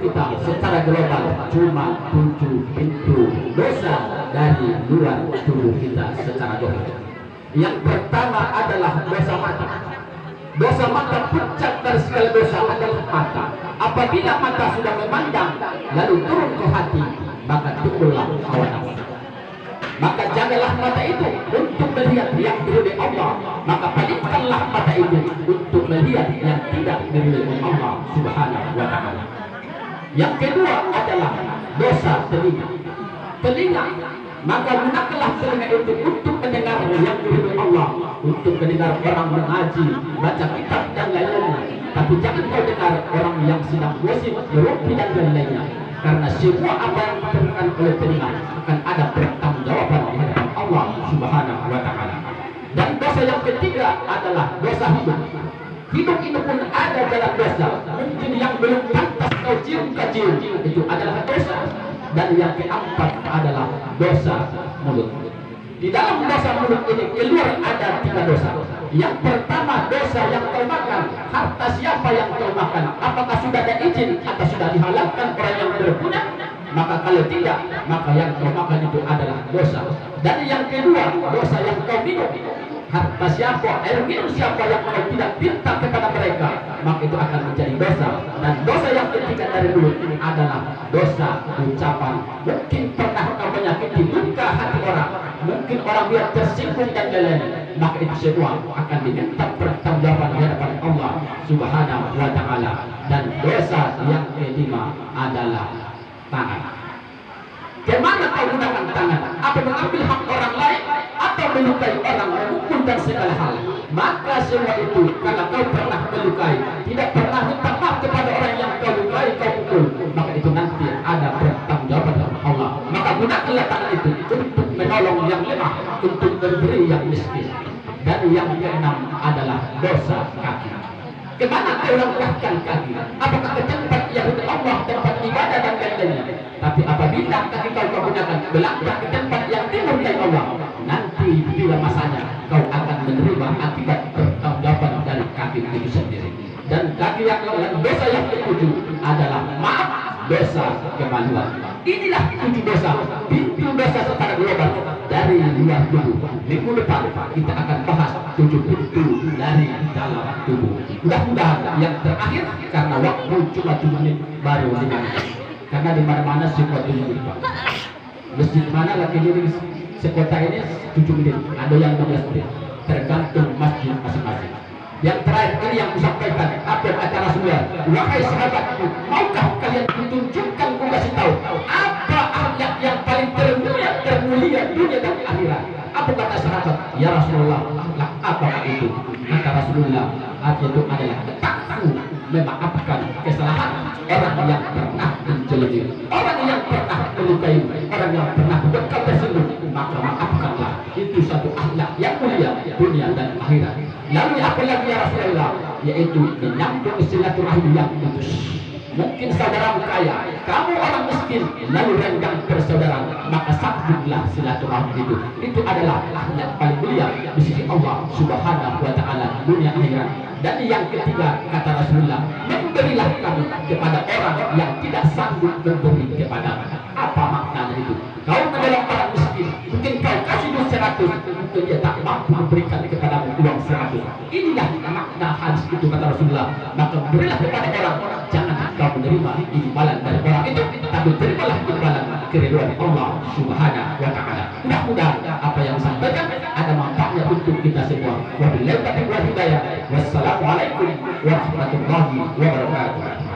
kita secara global cuma 7 pintu dosa dari luar tubuh kita secara dosa. Yang pertama adalah dosa mata. Dosa mata, puncak dari segala dosa adalah mata. Apabila mata sudah memandang lalu turun ke hati, maka timbullah hawa nafsu. Maka jagalah mata itu untuk melihat yang diridhoi Allah, maka palingkanlah mata itu untuk melihat yang tidak diridhoi Allah Subhanahu wa taala. Yang kedua adalah dosa telinga. Telinga, maka gunakanlah telinga itu untuk mendengar yang diridhoi Allah, untuk mendengar orang mengaji, baca kitab dan lain-lainnya. Tapi jangan kau dengar orang yang sedang gosip, berumpi dan lain-lainnya. Karena semua apa yang diberikan oleh telinga akan ada pertanggungjawaban di hadapan Allah Subhanahu wa taala. Dan dosa yang ketiga adalah dosa hidung. Hidung itu pun ada dalam dosa. Mungkin yang belum pantas kau cium itu adalah dosa. Dan yang keempat adalah dosa mulut. Di dalam dosa mulut ini keluar ada 3 dosa. Yang pertama, dosa yang kau makan. Harta siapa yang kau makan? Apakah sudah ada izin atau sudah dihalalkan orang yang berpunya? Maka kalau tidak, maka yang kau makan itu adalah dosa. Dan yang kedua, dosa yang kau minum. Harta siapa, air minum siapa yang kau tidak minta kepada mereka, maka itu akan menjadi dosa. Dan dosa yang ketiga dari mulut ini adalah dosa ucapan. Mungkin pernah kau menyakiti luka hati orang, mungkin orang dia tersinggung dan lain-lain, maka itu semua akan diminta pertanggungjawaban di hadapan Allah Subhanahu wa taala. Dan dosa yang kelima adalah tangan. Bagaimana kau gunakan tangan? Apa mengambil hak orang lain atau melukai orang, memukul dan segala hal? Maka semua itu, kalau kau pernah melukai, tidak pernah minta maaf kepada orang yang kau lukai, kau pukul, maka itu nanti ada pertanggungjawaban dari Allah. Maka gunakanlah tangan itu untuk menolong yang lemah, untuk memberi yang miskin. Dan yang keenam adalah dosa kaki. Kemana kau langkahkan kaki? Apakah ke tempat yang Allah, tempat ibadah dan lain-lainnya? Tapi apabila kaki kau gunakan melangkah ke tempat yang timur dari Allah, nanti bila masanya kau akan menerima akibat pertanggungjawaban dari kaki itu sendiri. Dan kaki yang dosa yang ketujuh adalah maaf, dosa kemaluan. Inilah 7 dosa, pintu dosa secara global dari luar tubuh. Minggu depan kita akan bahas 7 pintu dari dalam tubuh. Mudah-mudahan yang terakhir, karena waktu cuma 7 menit baru 5 menit. Karena di mana-mana semua 7 menit. Masjid mana lagi di sekota ini 7 menit, ada yang 12 menit, tergantung masjid masing-masing. Yang terakhir ini yang disampaikan apa acara semua. Wahai sahabatku, maukah kalian ditunjukkan, ku kasih tahu apa akhlak yang paling termulia dunia dan akhirat? Apa kata sahabat? Ya Rasulullah, akhlak apakah itu? Kata Rasulullah, itu adalah takku memaafkan kesalahan orang yang pernah menjelek, orang yang pernah melukai, orang yang pernah bekal tersinggung, maka maafkanlah. Itu satu akhlak yang mulia dunia dan akhirat. Lalu apa lagi ya Rasulullah? Yaitu menyambung silaturahmi yang putus. Mungkin saudaramu kaya, kamu orang miskin, lalu renggang persaudaraan, maka sambunglah silaturahmi itu. Itu adalah akhlak paling mulia di sisi Allah Subhanahu wa taala dunia akhirat. Dan yang ketiga, kata Rasulullah, memberilah kamu kepada orang yang tidak sanggup memberi kepada. Apa maknanya itu? Kau menolong orang miskin, mungkin kau kasih duit 100, mungkin dia tak mampu memberikan kepadamu uang 100. Inilah makna hadis itu, kata Rasulullah. Maka berilah kepada orang, jangan kau menerima imbalan dari orang itu, tapi terimalah imbalan keridhaan Allah Subhanahu wa taala. Mudah-mudahan apa yang disampaikan ada manfaatnya untuk kita semua. Wabillahi taufiq wal hidayah. Wassalamualaikum warahmatullahi wabarakatuh.